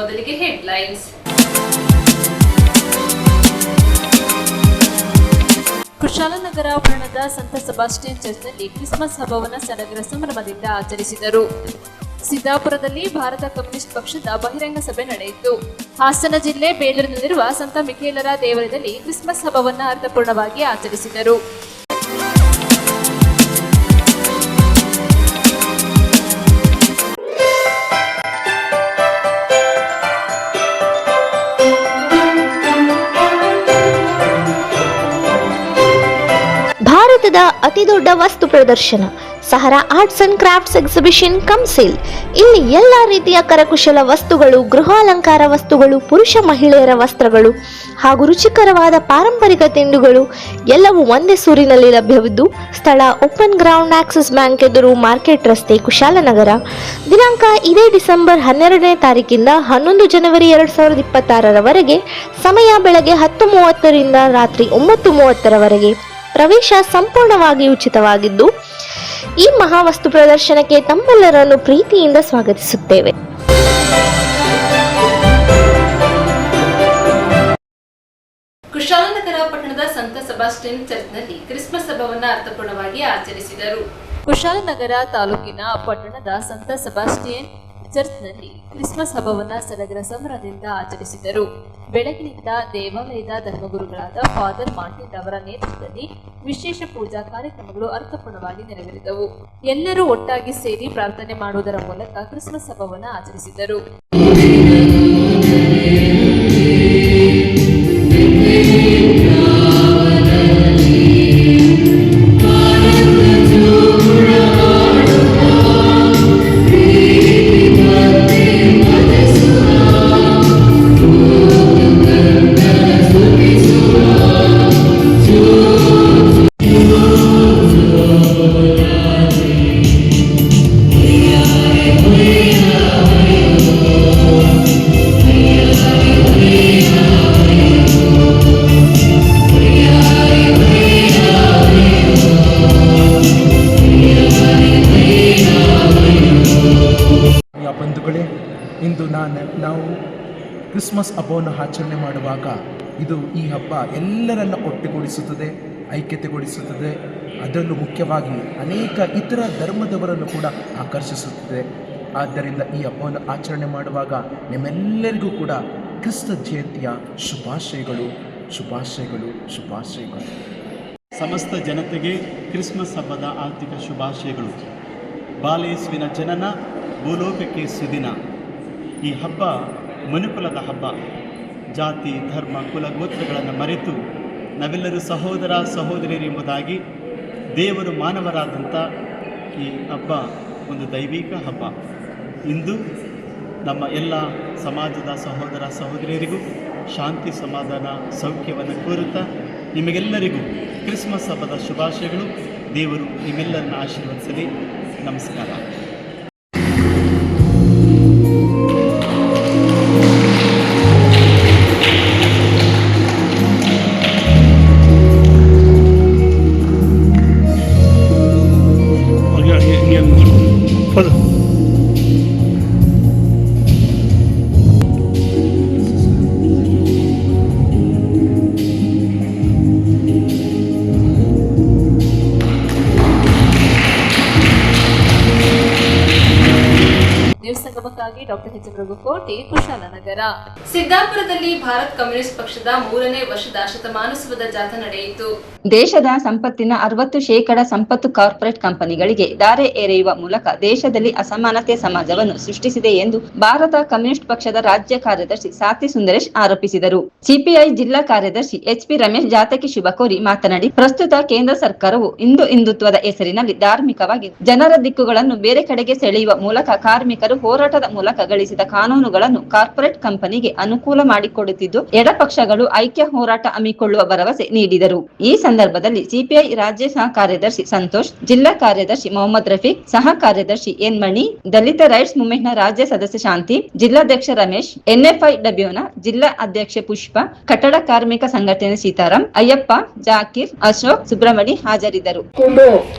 ಮೊದಲಿಗೆ ಹೆಡ್ಲೈನ್ಸ್. ಕುಶಾಲನಗರ ಪಟ್ಟಣದ ಸಂತ ಸೆಬಾಸ್ಟಿಯನ್ ಚರ್ಚ್ನಲ್ಲಿ ಕ್ರಿಸ್ಮಸ್ ಹಬ್ಬವನ್ನು ಸಡಗರ ಸಂಭ್ರಮದಿಂದ ಆಚರಿಸಿದರು. ಸಿದ್ದಾಪುರದಲ್ಲಿ ಭಾರತ ಕಮ್ಯುನಿಸ್ಟ್ ಪಕ್ಷದ ಬಹಿರಂಗ ಸಭೆ ನಡೆಯಿತು. ಹಾಸನ ಜಿಲ್ಲೆ ಬೇಲೂರಿನಲ್ಲಿರುವ ಸಂತ ಮಿಕೇಲರ ದೇವಾಲಯದಲ್ಲಿ ಕ್ರಿಸ್ಮಸ್ ಹಬ್ಬವನ್ನು ಅರ್ಥಪೂರ್ಣವಾಗಿ ಆಚರಿಸಿದರು. ಭಾರತದ ಅತಿದೊಡ್ಡ ವಸ್ತು ಪ್ರದರ್ಶನ Sahara arts and crafts exhibition cum sale. ಇಲ್ಲಿ ಎಲ್ಲ ರೀತಿಯ ಕರಕುಶಲ ವಸ್ತುಗಳು, ಗೃಹಾಲಂಕಾರ ವಸ್ತುಗಳು, ಪುರುಷ ಮಹಿಳೆಯರ ವಸ್ತ್ರಗಳು ಹಾಗೂ ರುಚಿಕರವಾದ ಪಾರಂಪರಿಕ ತಿಂಡಿಗಳು ಎಲ್ಲವೂ ಒಂದೇ ಸೂರಿನಲ್ಲಿ ಲಭ್ಯವಿದ್ದು, ಸ್ಥಳ ಓಪನ್ ಗ್ರೌಂಡ್ ಆಕ್ಸಿಸ್ ಬ್ಯಾಂಕ್ ಎದುರು, ಮಾರ್ಕೆಟ್ ರಸ್ತೆ, ಕುಶಾಲನಗರ. ದಿನಾಂಕ ಇದೇ ಡಿಸೆಂಬರ್ 12ನೇ ತಾರೀಕಿಂದ 11 ಜನವರಿ 2026ರವರೆಗೆ. ಸಮಯ ಬೆಳಗ್ಗೆ 10:30ರಿಂದ ರಾತ್ರಿ 9:30ರವರೆಗೆ. ಪ್ರವೇಶ ಸಂಪೂರ್ಣವಾಗಿ ಉಚಿತವಾಗಿದ್ದು, ಈ ಮಹಾವಸ್ತು ಪ್ರದರ್ಶನಕ್ಕೆ ತಮ್ಮೆಲ್ಲರನ್ನು ಪ್ರೀತಿಯಿಂದ ಸ್ವಾಗತಿಸುತ್ತೇವೆ. ಕುಶಾಲನಗರ ಪಟ್ಟಣದ ಸಂತ ಸೆಬಾಸ್ಟಿಯನ್ ಚರ್ಚ್ನಲ್ಲಿ ಕ್ರಿಸ್ಮಸ್ ಹಬ್ಬವನ್ನು ಅರ್ಥಪೂರ್ಣವಾಗಿ ಆಚರಿಸಿದರು. ಕುಶಾಲನಗರ ತಾಲೂಕಿನ ಪಟ್ಟಣದ ಸಂತ ಸೆಬಾಸ್ಟಿಯನ್ ಚರ್ಚ್ನಲ್ಲಿ ಕ್ರಿಸ್ಮಸ್ ಹಬ್ಬವನ್ನು ಸಡಗರ ಸಂಭ್ರಮದಿಂದ ಆಚರಿಸಿದರು. ಬೆಳಗಿನಿಂದ ದೇವಾಲಯದ ಧರ್ಮಗುರುಗಳಾದ ಫಾದರ್ ಮಾರ್ಟಿನ್ ಅವರ ನೇತೃತ್ವದಲ್ಲಿ ವಿಶೇಷ ಪೂಜಾ ಕಾರ್ಯಕ್ರಮಗಳು ಅರ್ಥಪೂರ್ಣವಾಗಿ ನೆರವೇರಿದವು. ಎಲ್ಲರೂ ಒಟ್ಟಾಗಿ ಸೇರಿ ಪ್ರಾರ್ಥನೆ ಮಾಡುವುದರ ಮೂಲಕ ಕ್ರಿಸ್ಮಸ್ ಹಬ್ಬವನ್ನು ಆಚರಿಸಿದರು. ಬಂಧುಗಳೇ, ಇಂದು ನಾವು ಕ್ರಿಸ್ಮಸ್ ಹಬ್ಬವನ್ನು ಆಚರಣೆ ಮಾಡುವಾಗ ಈ ಹಬ್ಬ ಎಲ್ಲರನ್ನ ಒಟ್ಟುಗೂಡಿಸುತ್ತದೆ, ಐಕ್ಯತೆಗೊಳಿಸುತ್ತದೆ. ಅದರಲ್ಲೂ ಮುಖ್ಯವಾಗಿ ಅನೇಕ ಇತರ ಧರ್ಮದವರನ್ನು ಕೂಡ ಆಕರ್ಷಿಸುತ್ತದೆ. ಆದ್ದರಿಂದ ಈ ಹಬ್ಬವನ್ನು ಆಚರಣೆ ಮಾಡುವಾಗ ನಿಮ್ಮೆಲ್ಲರಿಗೂ ಕೂಡ ಕ್ರಿಸ್ತ ಜಯಂತಿಯ ಶುಭಾಶಯಗಳು, ಶುಭಾಶಯಗಳು, ಶುಭಾಶಯಗಳು. ಸಮಸ್ತ ಜನತೆಗೆ ಕ್ರಿಸ್ಮಸ್ ಹಬ್ಬದ ಆರ್ಥಿಕ ಶುಭಾಶಯಗಳು. ಬಾಲೇಸುವಿನ ಜನನ, ಭೂಲೋಕಕ್ಕೆ ಸುದಿನ. ಈ ಹಬ್ಬ ಮನುಕುಲದ ಹಬ್ಬ. ಜಾತಿ, ಧರ್ಮ, ಕುಲ, ಗೋತ್ರಗಳನ್ನು ಮರೆತು ನಾವೆಲ್ಲರೂ ಸಹೋದರ ಸಹೋದರಿಯರೆಂಬುದಾಗಿ ದೇವರು ಮಾನವರಾದಂಥ ಈ ಹಬ್ಬ ಒಂದು ದೈವಿಕ ಹಬ್ಬ. ಇಂದು ನಮ್ಮ ಎಲ್ಲ ಸಮಾಜದ ಸಹೋದರ ಸಹೋದರಿಯರಿಗೂ ಶಾಂತಿ, ಸಮಾಧಾನ, ಸೌಖ್ಯವನ್ನು ಕೋರುತ್ತಾ ನಿಮಗೆಲ್ಲರಿಗೂ ಕ್ರಿಸ್ಮಸ್ ಹಬ್ಬದ ಶುಭಾಶಯಗಳು. ದೇವರು ನಿಮ್ಮೆಲ್ಲರನ್ನು ಆಶೀರ್ವದಿಸಲಿ. ನಮಸ್ಕಾರ. ಸಂಗಮಕ್ಕಾಗಿ ಡಾಕ್ಟರ್ ಎಚ್ ರಘುಕೋಟಿ, ಕುಶಾಲನಗರ. ಸಿದ್ದಾಪುರದಲ್ಲಿ ಭಾರತ ಕಮ್ಯುನಿಸ್ಟ್ ಪಕ್ಷದ 3ನೇ ವರ್ಷದ ಶತಮಾನೋತ್ಸವದ ಜಾಥಾ ನಡೆಯಿತು. ದೇಶದ ಸಂಪತ್ತಿನ 60% ಸಂಪತ್ತು ಕಾರ್ಪೊರೇಟ್ ಕಂಪನಿಗಳಿಗೆ ದಾರೆ ಎರೆಯುವ ಮೂಲಕ ದೇಶದಲ್ಲಿ ಅಸಮಾನತೆ ಸಮಾಜವನ್ನು ಸೃಷ್ಟಿಸಿದೆ ಎಂದು ಭಾರತ ಕಮ್ಯುನಿಸ್ಟ್ ಪಕ್ಷದ ರಾಜ್ಯ ಕಾರ್ಯದರ್ಶಿ ಸಾತಿ ಸುಂದರೇಶ್ ಆರೋಪಿಸಿದರು. ಸಿಪಿಐ ಜಿಲ್ಲಾ ಕಾರ್ಯದರ್ಶಿ ಎಚ್.ಪಿ. ರಮೇಶ್ ಜಾಥಾಕ್ಕೆ ಶುಭ ಕೋರಿ ಮಾತನಾಡಿ, ಪ್ರಸ್ತುತ ಕೇಂದ್ರ ಸರ್ಕಾರವು ಹಿಂದುತ್ವದ ಹೆಸರಿನಲ್ಲಿ ಧಾರ್ಮಿಕವಾಗಿ ಜನರ ದಿಕ್ಕುಗಳನ್ನು ಬೇರೆ ಕಡೆಗೆ ಸೆಳೆಯುವ ಮೂಲಕ ಕಾರ್ಮಿಕರು ಹೋರಾಟದ ಮೂಲಕ ಗಳಿಸಿದ ಕಾನೂನುಗಳನ್ನು ಕಾರ್ಪೊರೇಟ್ ಕಂಪನಿಗೆ ಅನುಕೂಲ ಮಾಡಿಕೊಡುತ್ತಿದ್ದು, ಎಡಪಕ್ಷಗಳು ಐಕ್ಯ ಹೋರಾಟ ಹಮ್ಮಿಕೊಳ್ಳುವ ಭರವಸೆ ನೀಡಿದರು. ಈ ಸಂದರ್ಭದಲ್ಲಿ ಸಿಪಿಐ ರಾಜ್ಯ ಸಹ ಕಾರ್ಯದರ್ಶಿ ಸಂತೋಷ್, ಜಿಲ್ಲಾ ಕಾರ್ಯದರ್ಶಿ ಮೊಹಮ್ಮದ್ ರಫೀಕ್, ಸಹ ಕಾರ್ಯದರ್ಶಿ ಎನ್ ಮಣಿ, ದಲಿತ ರೈಟ್ಸ್ ಮೂವ್ಮೆಂಟ್ ನ ರಾಜ್ಯ ಸದಸ್ಯ ಶಾಂತಿ, ಜಿಲ್ಲಾಧ್ಯಕ್ಷ ರಮೇಶ್, ಎನ್ಎಫ್ಐಡಬ್ಲ್ಯೂನ ಜಿಲ್ಲಾ ಅಧ್ಯಕ್ಷೆ ಪುಷ್ಪ, ಕಟ್ಟಡ ಕಾರ್ಮಿಕ ಸಂಘಟನೆ ಸೀತಾರಾಮ್, ಅಯ್ಯಪ್ಪ, ಜಾಕೀರ್, ಅಶೋಕ್, ಸುಬ್ರಹ್ಮಣಿ ಹಾಜರಿದ್ದರು.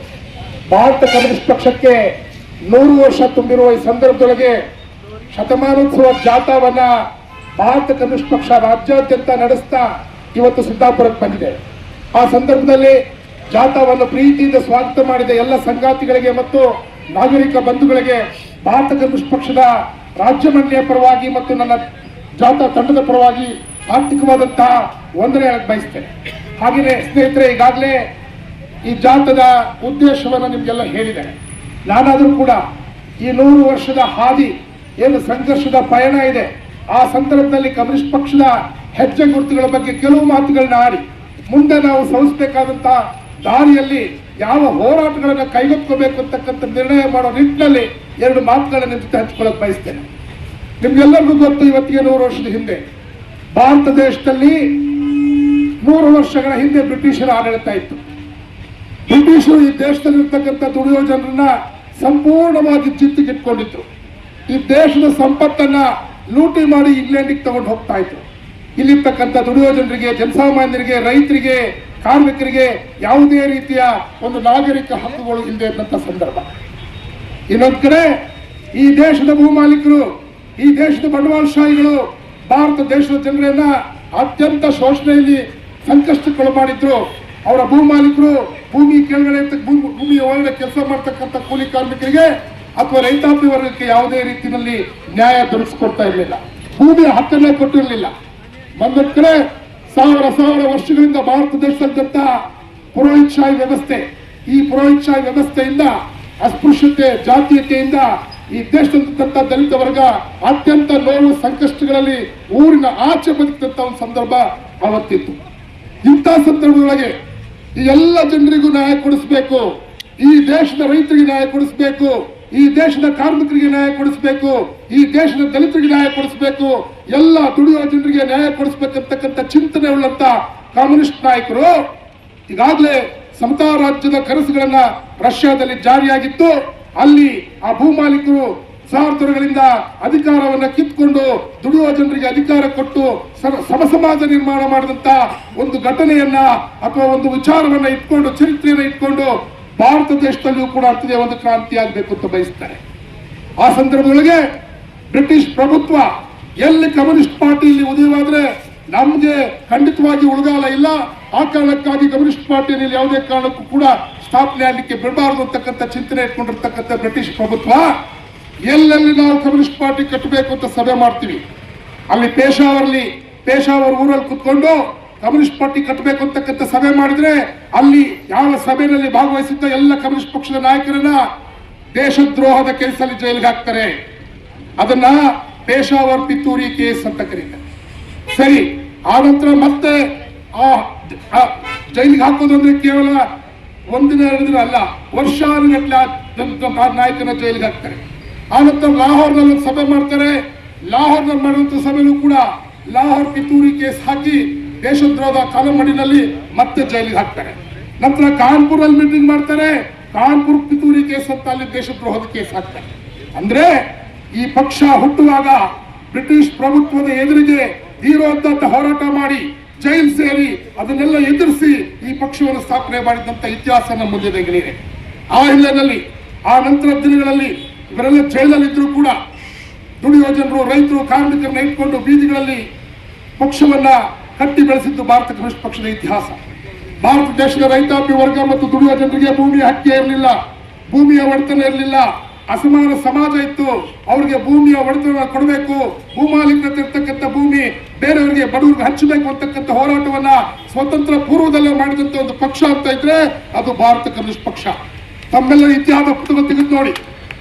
ಭಾರತ ಕಮ್ಯುನಿಸ್ಟ್ ಪಕ್ಷಕ್ಕೆ 100 ವರ್ಷ ತುಂಬಿರುವ ಈ ಸಂದರ್ಭದೊಳಗೆ ಶತಮಾನೋತ್ಸವ ಜಾಥಾವನ್ನ ಭಾರತ ಕಮ್ಯುನಿಸ್ಟ್ ಪಕ್ಷ ರಾಜ್ಯಾದ್ಯಂತ ನಡೆಸ್ತಾ ಇವತ್ತು ಸಿದ್ದಾಪುರಕ್ಕೆ ಬಂದಿದೆ. ಆ ಸಂದರ್ಭದಲ್ಲಿ ಜಾಥಾವನ್ನು ಪ್ರೀತಿಯಿಂದ ಸ್ವಾಗತ ಮಾಡಿದ ಎಲ್ಲ ಸಂಗಾತಿಗಳಿಗೆ ಮತ್ತು ನಾಗರಿಕ ಬಂಧುಗಳಿಗೆ ಭಾರತ ಕಮ್ಯುನಿಸ್ಟ್ ಪಕ್ಷದ ರಾಜ್ಯ ಮಂಡಳಿಯ ಪರವಾಗಿ ಮತ್ತು ನನ್ನ ಜಾಥಾ ತಂಡದ ಪರವಾಗಿ ಆರ್ಥಿಕವಾದಂತಹ ವಂದನೆ ಬಯಸ್ತೇನೆ. ಹಾಗೆಯೇ ಸ್ನೇಹಿತರೆ, ಈಗಾಗಲೇ ಈ ಜಾಥಾದ ಉದ್ದೇಶವನ್ನು ನಿಮಗೆಲ್ಲ ಹೇಳಿದೆ. ನಾನಾದರೂ ಕೂಡ ಈ 100 ವರ್ಷದ ಹಾದಿ ಏನು ಸಂಘರ್ಷದ ಪಯಣ ಇದೆ, ಆ ಸಂದರ್ಭದಲ್ಲಿ ಕಮ್ಯುನಿಸ್ಟ್ ಪಕ್ಷದ ಹೆಜ್ಜೆ ಗುರುತುಗಳ ಬಗ್ಗೆ ಕೆಲವು ಮಾತುಗಳನ್ನ ಆಡಿ ಮುಂದೆ ನಾವು ಸಲ್ಲಿಸಬೇಕಾದಂತಹ ದಾರಿಯಲ್ಲಿ ಯಾವ ಹೋರಾಟಗಳನ್ನು ಕೈಗೆತ್ತಿಕೊಳ್ಳಬೇಕು ಅಂತಕ್ಕಂಥ ನಿರ್ಣಯ ಮಾಡೋ ನಿಟ್ಟಿನಲ್ಲಿ 2 ಮಾತುಗಳನ್ನ ನಿಮ್ಮ ಜೊತೆ ಹಂಚಿಕೊಳ್ಳಕ್ಕೆ ಬಯಸ್ತೇನೆ. ನಿಮ್ಗೆಲ್ಲರಿಗೂ ಗೊತ್ತು, ಇವತ್ತಿಗೆ 100 ವರ್ಷದ ಹಿಂದೆ ಭಾರತ ದೇಶದಲ್ಲಿ 100 ವರ್ಷಗಳ ಹಿಂದೆ ಬ್ರಿಟಿಷರ ಆಡಳಿತ ಇತ್ತು. ಬ್ರಿಟಿಷರು ಈ ದೇಶದಲ್ಲಿರ್ತಕ್ಕಂಥ ದುಡಿಯೋ ಜನರನ್ನ ಸಂಪೂರ್ಣವಾಗಿ ಜಿತ್ತಿಗಿಟ್ಕೊಂಡಿದ್ರು. ಈ ದೇಶದ ಸಂಪತ್ತನ್ನ ಲೂಟಿ ಮಾಡಿ ಇಂಗ್ಲೆಂಡಿಗೆ ತಗೊಂಡು ಹೋಗ್ತಾ ಇದ್ರು. ಇಲ್ಲಿರ್ತಕ್ಕಂಥ ದುಡಿಯೋ ಜನರಿಗೆ, ಜನಸಾಮಾನ್ಯರಿಗೆ, ರೈತರಿಗೆ, ಕಾರ್ಮಿಕರಿಗೆ ಯಾವುದೇ ರೀತಿಯ ಒಂದು ನಾಗರಿಕ ಹಕ್ಕುಗಳು ಇಲ್ಲದೆ ಇದ್ದಂಥ ಸಂದರ್ಭ. ಇನ್ನೊಂದು ಕಡೆ ಈ ದೇಶದ ಭೂಮಾಲೀಕರು, ಈ ದೇಶದ ಬಂಡವಾಳಶಾಹಿಗಳು ಭಾರತ ದೇಶದ ಜನರನ್ನ ಅತ್ಯಂತ ಶೋಷಣೆಯಲ್ಲಿ ಸಂಕಷ್ಟಕ್ಕೆ ಮಾಡಿದ್ರು. ಅವರ ಭೂಮಾಲೀಕರು ಭೂಮಿ ಕೆಳಗಡೆ ಭೂಮಿಯ ಒಳಗಡೆ ಕೆಲಸ ಮಾಡ್ತಕ್ಕಂಥ ಕೂಲಿ ಕಾರ್ಮಿಕರಿಗೆ ಅಥವಾ ರೈತಾಪಿ ವರ್ಗಕ್ಕೆ ಯಾವುದೇ ರೀತಿಯಲ್ಲಿ ನ್ಯಾಯ ದೊರಕಿಸಿಕೊಡ್ತಾ ಇರಲಿಲ್ಲ. ಭೂಮಿಯ ಹಕ್ಕನ್ನೇ ಕೊಟ್ಟಿರಲಿಲ್ಲ. ಒಂದೊಂದು ಕಡೆ ಸಾವಿರ ವರ್ಷಗಳಿಂದ ಭಾರತ ದೇಶದಂತ ಪುರೋಹಿತಶಾಹಿ ವ್ಯವಸ್ಥೆ, ಈ ಪುರೋಹಿತಶಾಹಿ ವ್ಯವಸ್ಥೆಯಿಂದ, ಅಸ್ಪೃಶ್ಯತೆ, ಜಾತೀಯತೆಯಿಂದ ಈ ದೇಶದಂತ ದಲಿತ ವರ್ಗ ಅತ್ಯಂತ ನೋವು ಸಂಕಷ್ಟಗಳಲ್ಲಿ ಊರಿನ ಆಚೆ ಬದುಕಿದಂತ ಒಂದು ಸಂದರ್ಭ ಅವತ್ತಿತ್ತು. ಇಂಥ ಸಂದರ್ಭದೊಳಗೆ ಈ ಎಲ್ಲ ಜನರಿಗೂ ನ್ಯಾಯ ಕೊಡಿಸಬೇಕು, ಈ ದೇಶದ ರೈತರಿಗೆ ನ್ಯಾಯ ಕೊಡಿಸಬೇಕು, ಈ ದೇಶದ ಕಾರ್ಮಿಕರಿಗೆ ನ್ಯಾಯ ಕೊಡಿಸಬೇಕು, ಈ ದೇಶದ ದಲಿತರಿಗೆ ನ್ಯಾಯ ಕೊಡಿಸಬೇಕು, ಎಲ್ಲ ದುಡಿಯುವ ಜನರಿಗೆ ನ್ಯಾಯ ಕೊಡಿಸಬೇಕಂತಕ್ಕಂಥ ಚಿಂತನೆ ಉಳ್ಳಂತ ಕಮ್ಯುನಿಸ್ಟ್ ನಾಯಕರು ಈಗಾಗಲೇ ಸಮತಾ ರಾಜ್ಯದ ಕನಸುಗಳನ್ನ ರಷ್ಯಾದಲ್ಲಿ ಜಾರಿಯಾಗಿತ್ತು. ಅಲ್ಲಿ ಆ ಭೂಮಾಲೀಕರು ಸಹೋದರಗಳಿಂದ ಅಧಿಕಾರವನ್ನ ಕಿತ್ಕೊಂಡು ದುಡಿಯುವ ಜನರಿಗೆ ಅಧಿಕಾರ ಕೊಟ್ಟು ಸಮಸಮಾಜ ನಿರ್ಮಾಣ ಮಾಡಿದಂತ ಒಂದು ಘಟನೆಯನ್ನ ಅಥವಾ ಒಂದು ವಿಚಾರವನ್ನ ಇಟ್ಕೊಂಡು, ಚರಿತ್ರೆಯನ್ನ ಇಟ್ಕೊಂಡು ಭಾರತ ದೇಶದಲ್ಲಿಯೂ ಕೂಡ ಅಂಥದೇ ಒಂದು ಕ್ರಾಂತಿ ಆಗಬೇಕು ಅಂತ ಬಯಸ್ತಾರೆ. ಆ ಸಂದರ್ಭದೊಳಗೆ ಬ್ರಿಟಿಷ್ ಪ್ರಭುತ್ವ ಎಲ್ಲಿ ಕಮ್ಯುನಿಸ್ಟ್ ಪಾರ್ಟಿಯಲ್ಲಿ ಉದಯವಾದ್ರೆ ನಮ್ಗೆ ಖಂಡಿತವಾಗಿ ಉಳಿಗಾಲ ಇಲ್ಲ. ಆ ಕಾರಣಕ್ಕಾಗಿ ಕಮ್ಯುನಿಸ್ಟ್ ಪಾರ್ಟಿಯಲ್ಲಿ ಯಾವುದೇ ಕಾರಣಕ್ಕೂ ಕೂಡ ಸ್ಥಾಪನೆ ಆಗಲಿಕ್ಕೆ ಬಿಡಬಾರದು ಅಂತಕ್ಕಂಥ ಚಿಂತನೆ ಇಟ್ಕೊಂಡಿರ್ತಕ್ಕಂಥ ಬ್ರಿಟಿಷ್ ಪ್ರಭುತ್ವ ಎಲ್ಲೆಲ್ಲಿ ನಾವು ಕಮ್ಯುನಿಸ್ಟ್ ಪಾರ್ಟಿ ಕಟ್ಟಬೇಕು ಅಂತ ಸಭೆ ಮಾಡ್ತೀವಿ, ಅಲ್ಲಿ ಪೇಶಾವರ್ ಊರಲ್ಲಿ ಕುತ್ಕೊಂಡು ಕಮ್ಯುನಿಸ್ಟ್ ಪಾರ್ಟಿ ಕಟ್ಟಬೇಕು ಅಂತಕ್ಕಂಥ ಸಭೆ ಮಾಡಿದ್ರೆ ಅಲ್ಲಿ ಯಾವ ಸಭೆಯಲ್ಲಿ ಭಾಗವಹಿಸಿದ್ದ ಎಲ್ಲ ಕಮ್ಯುನಿಸ್ಟ್ ಪಕ್ಷದ ನಾಯಕರನ್ನ ದೇಶದ್ರೋಹದ ಕೇಸಲ್ಲಿ ಜೈಲಿಗೆ ಹಾಕ್ತಾರೆ. ಅದನ್ನ ಪೇಶಾವರ್ ಪಿತೂರಿ ಕೇಸ್ ಅಂತ ಕರೀತಾರೆ. ಸರಿ, ಆ ನಂತರ ಮತ್ತೆ ಜೈಲಿಗೆ ಹಾಕೋದು ಅಂದ್ರೆ ಕೇವಲ ಒಂದಿನ 2 ದಿನ ಅಲ್ಲ, ವರ್ಷಾನುಗಟ್ಟಲೆ ನಾಯಕನ ಜೈಲಿಗೆ ಹಾಕ್ತಾರೆ. ಆ ನಂತರ ಲಾಹೋರ್ನಲ್ಲಿ ಒಂದು ಸಭೆ ಮಾಡ್ತಾರೆ. ಲಾಹೋರ್ನಲ್ಲಿ ಮಾಡುವಂತ ಸಭೆಯಲ್ಲೂ ಕೂಡ ಲಾಹೋರ್ ಪಿತೂರಿ ಕೇಸ್ ಹಾಕಿ ದೇಶದ್ರೋಹದ ಕಾಲಮಡಿನಲ್ಲಿ ಮತ್ತೆ ಜೈಲಿಗೆ ಹಾಕ್ತಾರೆ. ನಂತರ ಕಾನ್ಪುರಲ್ಲಿ ಮೀಟಿಂಗ್ ಮಾಡ್ತಾರೆ, ಕಾನ್ಪುರ್ ಪಿತೂರಿ ಕೇಸ್ ಅಂತ ಅಲ್ಲಿ ದೇಶದ್ರೋಹದ ಕೇಸ್ ಹಾಕ್ತಾರೆ. ಅಂದ್ರೆ ಈ ಪಕ್ಷ ಹುಟ್ಟುವಾಗ ಬ್ರಿಟಿಷ್ ಪ್ರಭುತ್ವದ ಎದುರಿಗೆ ಧೀರೋದಾತ್ತ ಹೋರಾಟ ಮಾಡಿ ಜೈಲ್ ಸೇರಿ ಅದನ್ನೆಲ್ಲ ಎದುರಿಸಿ ಈ ಪಕ್ಷವನ್ನು ಸ್ಥಾಪನೆ ಮಾಡಿದಂತ ಇತಿಹಾಸ ನಮ್ಮ ಮುಂದೆ ಇದೆ. ಆ ಹಿನ್ನೆಲೆಯಲ್ಲಿ ಆ ನಂತರದ ದಿನಗಳಲ್ಲಿ ಇವರೆಲ್ಲ ಜೈಲಲ್ಲಿ ಇದ್ರು ಕೂಡ ದುಡಿಯುವ ಜನರು, ರೈತರು, ಕಾರ್ಮಿಕರನ್ನ ಇಟ್ಕೊಂಡು ಬೀದಿಗಳಲ್ಲಿ ಪಕ್ಷವನ್ನ ಕಟ್ಟಿ ಬೆಳೆಸಿದ್ದು ಭಾರತ ಕಮ್ಯುನಿಸ್ಟ್ ಪಕ್ಷದ ಇತಿಹಾಸ. ಭಾರತ ದೇಶದ ರೈತಾಪಿ ವರ್ಗ ಮತ್ತು ದುಡಿಯುವ ಜನರಿಗೆ ಭೂಮಿಯ ಹಕ್ಕಿ ಇರಲಿಲ್ಲ, ಭೂಮಿಯ ಒಡೆತನ ಇರಲಿಲ್ಲ, ಅಸಮಾನ ಸಮಾಜ ಇತ್ತು. ಅವರಿಗೆ ಭೂಮಿಯ ಒಡೆತನ ಕೊಡಬೇಕು, ಭೂಮಾಲೀಕರಿರ್ತಕ್ಕಂಥ ಭೂಮಿ ಬೇರೆಯವರಿಗೆ, ಬಡವರಿಗೆ ಹಂಚಬೇಕು ಅಂತಕ್ಕಂಥ ಹೋರಾಟವನ್ನ ಸ್ವತಂತ್ರ ಪೂರ್ವದಲ್ಲೇ ಮಾಡಿದಂತ ಒಂದು ಪಕ್ಷ ಅಂತ ಇದ್ರೆ ಅದು ಭಾರತ ಕಮ್ಯುನಿಸ್ಟ್ ಪಕ್ಷ. ತಮ್ಮೆಲ್ಲರ ಇತಿಹಾಸ ಪುಸ್ತಕ ತೆಗೆದು ನೋಡಿ.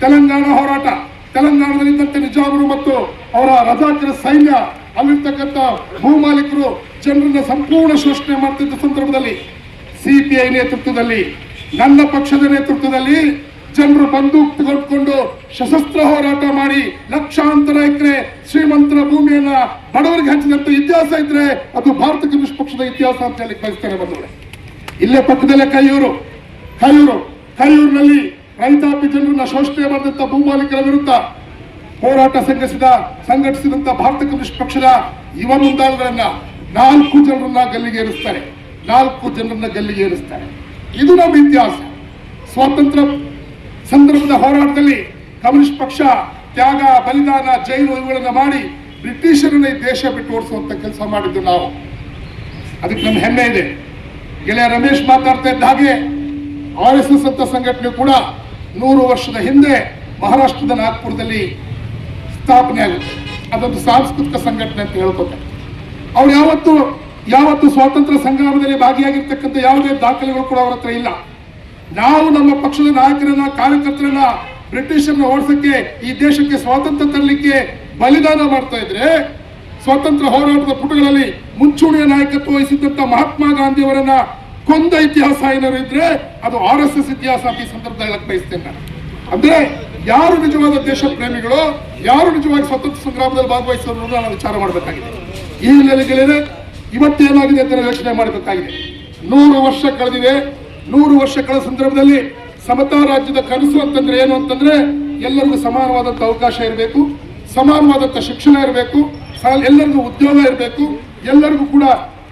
ತೆಲಂಗಾಣ ಹೋರಾಟ, ತೆಲಂಗಾಣದಲ್ಲಿದ್ದಂತೆ ನಿಜಾಮರು ಮತ್ತು ಅವರ ರಜಾಕರ ಸೈನ್ಯ, ಅಲ್ಲಿರ್ತಕ್ಕಂಥ ಭೂಮಾಲೀಕರು ಜನರನ್ನ ಸಂಪೂರ್ಣ ಶೋಷಣೆ ಮಾಡ್ತಿದ್ದ ಸಂದರ್ಭದಲ್ಲಿ ಸಿಪಿಐ ನೇತೃತ್ವದಲ್ಲಿ, ನನ್ನ ಪಕ್ಷದ ನೇತೃತ್ವದಲ್ಲಿ ಜನರು ಬಂದೂಕು ತೆಗೆದುಕೊಂಡು ಸಶಸ್ತ್ರ ಹೋರಾಟ ಮಾಡಿ ಲಕ್ಷಾಂತರ ಎಕರೆ ಶ್ರೀಮಂತರ ಭೂಮಿಯನ್ನ ಬಡವರಿಗೆ ಹಂಚಿದಂತ ಇತಿಹಾಸ ಇದ್ರೆ ಅದು ಭಾರತ ಕಮ್ಯುನಿಸ್ಟ್ ಪಕ್ಷದ ಇತಿಹಾಸ ಅಂತ ಹೇಳಿ ಬಯಸ್ತಾರೆ ಬಂದವರೆ. ಇಲ್ಲೇ ಪಕ್ಕದಲ್ಲೇ ಕೈಯೂರಿನಲ್ಲಿ ರೈತಾಪಿ ಜನರನ್ನ ಶೋಷಣೆ ಮಾಡಿದಂತ ಭೂಮಾಲೀಕರ ವಿರುದ್ಧ ಹೋರಾಟ ಸಂಘಟಿಸಿದಂತ ಭಾರತ ಕಮ್ಯುನಿಸ್ಟ್ ಪಕ್ಷದ ಯುವ ಮುಂದಾಳುಗಳನ್ನ 4 ಜನರನ್ನ ಗಲ್ಲಿಗೆ ಏರಿಸ್ತಾರೆ. ಇದು ನಮ್ಮ ಇತಿಹಾಸ. ಸ್ವಾತಂತ್ರ್ಯ ಸಂದರ್ಭದ ಹೋರಾಟದಲ್ಲಿ ಕಮ್ಯುನಿಸ್ಟ್ ಪಕ್ಷ ತ್ಯಾಗ, ಬಲಿದಾನ, ಜೈಲು ಇವುಗಳನ್ನ ಮಾಡಿ ಬ್ರಿಟಿಷರನ್ನ ಈ ದೇಶ ಬಿಟ್ಟು ಓಡಿಸುವಂತ ಕೆಲಸ ಮಾಡಿದ್ದು ನಾವು. ಅದಕ್ಕೆ ನಮ್ಮ ಹೆಮ್ಮೆ ಇದೆ. ಗೆಳೆಯ ರಮೇಶ್ ಮಾತಾಡ್ತಾ ಇದ್ದ ಹಾಗೆ RSS ಅಂತ ಸಂಘಟನೆ ಕೂಡ 100 ವರ್ಷದ ಹಿಂದೆ ಮಹಾರಾಷ್ಟ್ರದ ನಾಗ್ಪುರದಲ್ಲಿ ಸ್ಥಾಪನೆ ಆಗುತ್ತೆ. ಅದೊಂದು ಸಾಂಸ್ಕೃತಿಕ ಸಂಘಟನೆ ಅಂತ ಹೇಳ್ಕೊತಾರೆ. ಅವ್ರು ಯಾವತ್ತು ಸ್ವಾತಂತ್ರ್ಯ ಸಂಗ್ರಾಮದಲ್ಲಿ ಭಾಗಿಯಾಗಿರ್ತಕ್ಕಂಥ ಯಾವುದೇ ದಾಖಲೆಗಳು ಕೂಡ ಅವರ ಹತ್ರ ಇಲ್ಲ. ನಾವು ನಮ್ಮ ಪಕ್ಷದ ನಾಯಕರನ್ನ, ಕಾರ್ಯಕರ್ತರನ್ನ ಬ್ರಿಟಿಷರನ್ನ ಓಡಿಸಕ್ಕೆ, ಈ ದೇಶಕ್ಕೆ ಸ್ವಾತಂತ್ರ್ಯ ತರಲಿಕ್ಕೆ ಬಲಿದಾನ ಮಾಡ್ತಾ ಇದ್ರೆ, ಸ್ವಾತಂತ್ರ್ಯ ಹೋರಾಟದ ಪುಟಗಳಲ್ಲಿ ಮುಂಚೂಣಿಯ ನಾಯಕತ್ವ ವಹಿಸಿದಂತ ಮಹಾತ್ಮ ಗಾಂಧಿಯವರನ್ನ ಕೊಂದ ಇತಿಹಾಸ ಏನಾದ್ರು ಇದ್ರೆ ಅದು RSS ಇತಿಹಾಸ ಅಂತ ಈ ಸಂದರ್ಭದಲ್ಲಿ ಹೇಳಕ್ ಬಯಸ್ತೇನೆ ನಾನು. ಅಂದ್ರೆ ಯಾರು ನಿಜವಾದ ದೇಶ ಪ್ರೇಮಿಗಳು, ಯಾರು ನಿಜವಾಗಿ ಸ್ವಾತಂತ್ರ್ಯ ಸಂಗ್ರಾಮದಲ್ಲಿ ಭಾಗವಹಿಸೋರು ನಾವು ವಿಚಾರ ಮಾಡಬೇಕಾಗಿದೆ. ಈ ಹಿನ್ನೆಲೆಗಳಿದೆ ಇವತ್ತೇನಾಗಿದೆ ಅಂತ ಯೋಚನೆ ಮಾಡಬೇಕಾಗಿದೆ. 100 ವರ್ಷ ಕಳೆದಿದೆ. 100 ವರ್ಷ ಕಳೆದ ಸಂದರ್ಭದಲ್ಲಿ ಸಮತಾ ರಾಜ್ಯದ ಕನಸು ಅಂತಂದ್ರೆ ಏನು ಅಂತಂದ್ರೆ ಎಲ್ಲರಿಗೂ ಸಮಾನವಾದಂತ ಅವಕಾಶ ಇರಬೇಕು, ಸಮಾನವಾದಂತ ಶಿಕ್ಷಣ ಇರಬೇಕು, ಎಲ್ಲರಿಗೂ ಉದ್ಯೋಗ ಇರಬೇಕು, ಎಲ್ಲರಿಗೂ ಕೂಡ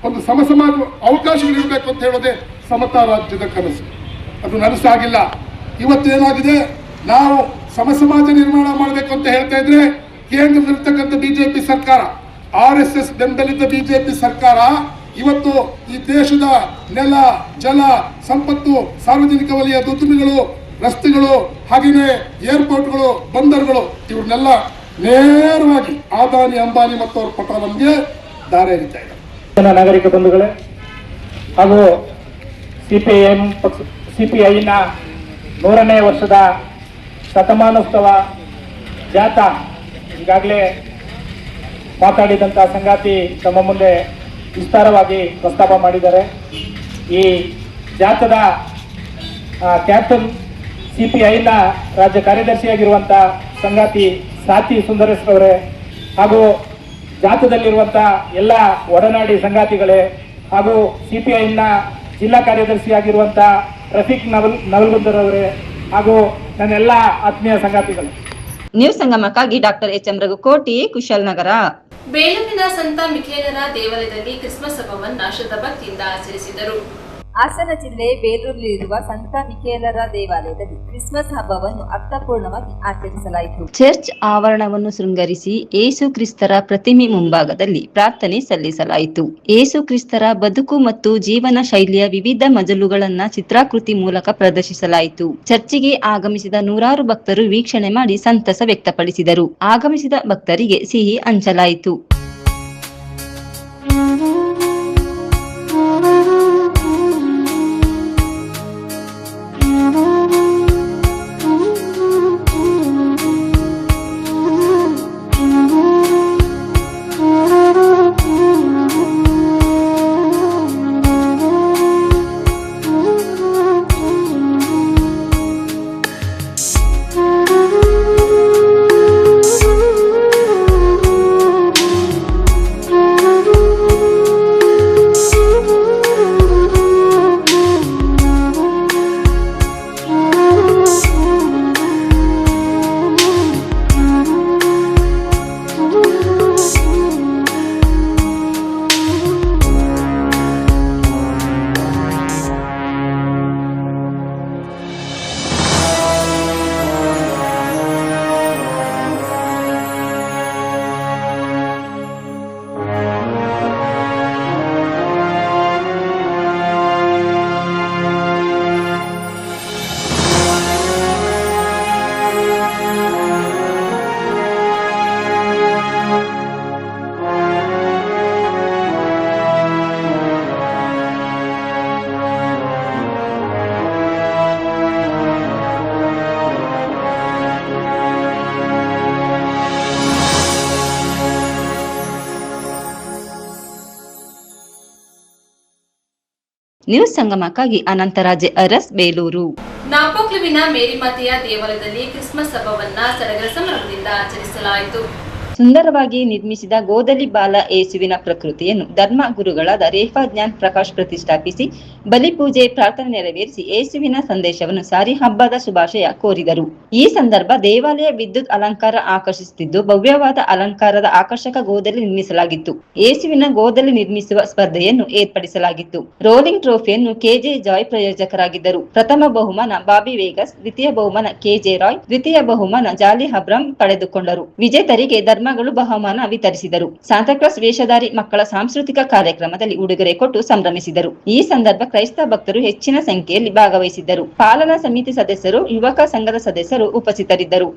ಒಂದು ಸಮಾನ ಅವಕಾಶಗಳಿರಬೇಕು ಅಂತ ಹೇಳೋದೇ ಸಮತಾ ರಾಜ್ಯದ ಕನಸು. ಅದು ನನಸಾಗಿಲ್ಲ. ಇವತ್ತೇನಾಗಿದೆ, ನಾವು ಸಮಾಜ ನಿರ್ಮಾಣ ಮಾಡಬೇಕು ಅಂತ ಹೇಳ್ತಾ ಇದ್ರೆ ಕೇಂದ್ರದಲ್ಲಿರ್ತಕ್ಕಂಥ ಬಿಜೆಪಿ ಸರ್ಕಾರ, RSS ಬೆಂಬಲಿತ ಬಿಜೆಪಿ ಸರ್ಕಾರ ಇವತ್ತು ಈ ದೇಶದ ನೆಲ, ಜಲ, ಸಂಪತ್ತು, ಸಾರ್ವಜನಿಕ ವಲಯದ ಉದ್ದಿಮೆಗಳು, ರಸ್ತೆಗಳು, ಹಾಗೆಯೇ ಏರ್ಪೋರ್ಟ್ಗಳು, ಬಂದರುಗಳು ಇವ್ರನ್ನೆಲ್ಲ ನೇರವಾಗಿ ಅದಾನಿ, ಅಂಬಾನಿ ಮತ್ತು ಅವ್ರ ಪಟಾಲಂಗೆ ದಾರಿ ಎರಿತಾ ಇದ್ದಾರೆ. ನಾಗರಿಕ ಬಂಧುಗಳೇ ಹಾಗೂ CPIನ 100ನೇ ವರ್ಷದ ಶತಮಾನೋತ್ಸವ ಜಾಥಾ ಈಗಾಗಲೇ ಮಾತಾಡಿದಂಥ ಸಂಗಾತಿ ತಮ್ಮ ಮುಂದೆ ವಿಸ್ತಾರವಾಗಿ ಪ್ರಸ್ತಾಪ ಮಾಡಿದ್ದಾರೆ. ಈ ಜಾಥಾದ ಕ್ಯಾಪ್ಟನ್ CPIನ ರಾಜ್ಯ ಕಾರ್ಯದರ್ಶಿಯಾಗಿರುವಂಥ ಸಂಗಾತಿ ಸಾತಿ ಸುಂದರೇಶ್ ಅವರೇ ಹಾಗೂ ಜಾಥಾದಲ್ಲಿರುವಂಥ ಎಲ್ಲ ಒಡನಾಡಿ ಸಂಗಾತಿಗಳೇ ಹಾಗೂ CPIನ ಜಿಲ್ಲಾ ಕಾರ್ಯದರ್ಶಿಯಾಗಿರುವಂಥ ರಫೀಕ್ ನವಲ್ಗುಂದರ್ ಅವರೇ ಹಾಗೂ ನನ್ನೆಲ್ಲ ಆತ್ಮೀಯ ಸಂಗಾತಿಗಳು. ನ್ಯೂಸ್ ಸಂಗಮಕ್ಕಾಗಿ ಡಾಕ್ಟರ್ HM ರಘುಕೋಟಿ, ಕುಶಾಲನಗರ. ಬೇಲೂರಿನ ಸಂತ ಮಿಖೇಲರ ದೇವಾಲಯದಲ್ಲಿ ಕ್ರಿಸ್ಮಸ್ ಹಬ್ಬವನ್ನು ಶ್ರದ್ಧಾ ಭಕ್ತಿಯಿಂದ ಆಚರಿಸಿದರು. ಹಾಸನ ಜಿಲ್ಲೆ ಬೇಲೂರಿನಲ್ಲಿರುವ ಸಂತ ಮಿಖೇಲರ ದೇವಾಲಯದಲ್ಲಿ ಕ್ರಿಸ್ಮಸ್ ಹಬ್ಬವನ್ನು ಅರ್ಥಪೂರ್ಣವಾಗಿ ಆಚರಿಸಲಾಯಿತು. ಚರ್ಚ್ ಆವರಣವನ್ನು ಶೃಂಗರಿಸಿ ಏಸು ಕ್ರಿಸ್ತರ ಪ್ರತಿಮೆ ಮುಂಭಾಗದಲ್ಲಿ ಪ್ರಾರ್ಥನೆ ಸಲ್ಲಿಸಲಾಯಿತು. ಏಸು ಕ್ರಿಸ್ತರ ಬದುಕು ಮತ್ತು ಜೀವನ ಶೈಲಿಯ ವಿವಿಧ ಮಜಲುಗಳನ್ನ ಚಿತ್ರಾಕೃತಿ ಮೂಲಕ ಪ್ರದರ್ಶಿಸಲಾಯಿತು. ಚರ್ಚಿಗೆ ಆಗಮಿಸಿದ ನೂರಾರು ಭಕ್ತರು ವೀಕ್ಷಣೆ ಮಾಡಿ ಸಂತಸ ವ್ಯಕ್ತಪಡಿಸಿದರು. ಆಗಮಿಸಿದ ಭಕ್ತರಿಗೆ ಸಿಹಿ ಹಂಚಲಾಯಿತು. ನ್ಯೂಸ್ ಸಂಗಮಕ್ಕಾಗಿ ಅನಂತರಾಜೆ ಅರಸ್, ಬೇಲೂರು. ನಾಪೋಕ್ಲುವಿನ ಮೇರಿಮಾತೆಯ ದೇವಾಲಯದಲ್ಲಿ ಕ್ರಿಸ್ಮಸ್ ಹಬ್ಬವನ್ನ ಸಡಗರ ಸಂಭ್ರಮದಿಂದ ಆಚರಿಸಲಾಯಿತು. ಸುಂದರವಾಗಿ ನಿರ್ಮಿಸಿದ ಗೋದಲಿ ಬಾಲ ಯೇಸುವಿನ ಪ್ರಕೃತಿಯನ್ನು ಧರ್ಮ ಗುರುಗಳಾದ ರೇಫಾ ಜ್ಞಾನ್ ಪ್ರಕಾಶ್ ಪ್ರತಿಷ್ಠಾಪಿಸಿ ಬಲಿಪೂಜೆ ಪ್ರಾರ್ಥನೆ ನೆರವೇರಿಸಿ ಯೇಸುವಿನ ಸಂದೇಶವನ್ನು ಸಾರಿ ಹಬ್ಬದ ಶುಭಾಶಯ ಕೋರಿದರು. ಈ ಸಂದರ್ಭ ದೇವಾಲಯ ವಿದ್ಯುತ್ ಅಲಂಕಾರ ಆಕರ್ಷಿಸುತ್ತಿದ್ದು ಭವ್ಯವಾದ ಅಲಂಕಾರದ ಆಕರ್ಷಕ ಗೋದಲಿ ನಿರ್ಮಿಸಲಾಗಿತ್ತು. ಯೇಸುವಿನ ಗೋದಲಿ ನಿರ್ಮಿಸುವ ಸ್ಪರ್ಧೆಯನ್ನು ಏರ್ಪಡಿಸಲಾಗಿತ್ತು. ರೋಲಿಂಗ್ ಟ್ರೋಫಿಯನ್ನು ಕೆಜೆ ಜಾಯ್ ಪ್ರಾಯೋಜಕರಾಗಿದ್ದರು. ಪ್ರಥಮ ಬಹುಮಾನ ಬಾಬಿ ವೇಗಸ್, ದ್ವಿತೀಯ ಬಹುಮಾನ ಕೆಜೆ ರಾಯ್, ದ್ವಿತೀಯ ಬಹುಮಾನ ಜಾಲಿ ಹಬ್ರಾಮ್ ಪಡೆದುಕೊಂಡರು. ವಿಜೇತರಿಗೆ ಧರ್ಮಗಳು ಬಹುಮಾನ ವಿತರಿಸಿದರು. ಸಾಂತಾಕ್ಲಾಸ್ ವೇಷಧಾರಿ ಮಕ್ಕಳ ಸಾಂಸ್ಕೃತಿಕ ಕಾರ್ಯಕ್ರಮದಲ್ಲಿ ಉಡುಗೊರೆ ಕೊಟ್ಟು ಸಂಭ್ರಮಿಸಿದರು. ಈ ಸಂದರ್ಭ ಕ್ರೈಸ್ತ ಭಕ್ತರು ಹೆಚ್ಚಿನ ಸಂಖ್ಯೆಯಲ್ಲಿ ಭಾಗವಹಿಸಿದ್ದರು. ಪಾಲನಾ ಸಮಿತಿ ಸದಸ್ಯರು, ಯುವಕ ಸಂಘದ ಸದಸ್ಯರು ಉಪಸ್ಥಿತರಿದ್ದರು.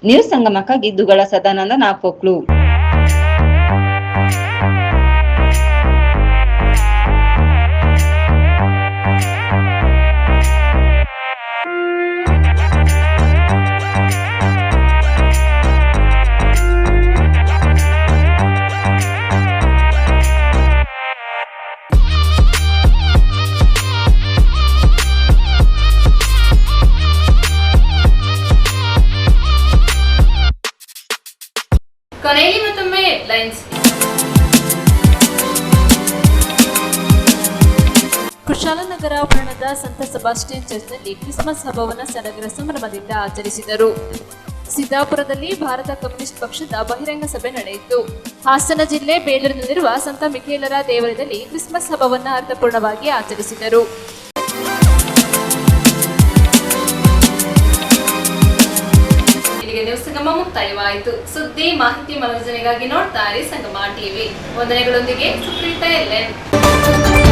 ನ್ಯೂಸ್ ಸಂಗಮಕ್ಕಾಗಿ ದುಗಳ ಸದಾನಂದ ನಾಪೋಕ್ಲು. ಕೊನೆಯಲ್ಲಿ ಮತ್ತೊಮ್ಮೆ ಹೆಡ್ಲೈನ್ಸ್. ಕುಶಾಲನಗರ ಪಟ್ಟಣದ ಸಂತ ಸೆಬಾಸ್ಟಿಯನ್ ಚರ್ಚ್ನಲ್ಲಿ ಕ್ರಿಸ್ಮಸ್ ಹಬ್ಬವನ್ನು ಸಡಗರ ಸಂಭ್ರಮದಿಂದ ಆಚರಿಸಿದರು. ಸಿದ್ದಾಪುರದಲ್ಲಿ ಭಾರತ ಕಮ್ಯುನಿಸ್ಟ್ ಪಕ್ಷದ ಬಹಿರಂಗ ಸಭೆ ನಡೆಯಿತು. ಹಾಸನ ಜಿಲ್ಲೆ ಬೇಲೂರಿನಲ್ಲಿರುವ ಸಂತ ಮಿಕೇಲರ ದೇವಾಲಯದಲ್ಲಿ ಕ್ರಿಸ್ಮಸ್ ಹಬ್ಬವನ್ನು ಅರ್ಥಪೂರ್ಣವಾಗಿ ಆಚರಿಸಿದರು. ನ್ಯೂಸ್ ಸಂಗಮ ಮುಕ್ತಾಯವಾಯಿತು. ಸುದ್ದಿ ಮಾಹಿತಿ ಮನೋರಂಜನೆಗಾಗಿ ನೋಡ್ತಾರೆ ಸಂಗಮ ಟಿವಿ. ವಂದನೆಗಳೊಂದಿಗೆ ಸುಪ್ರೀತಾ ಎಲ್ಲೆನ್.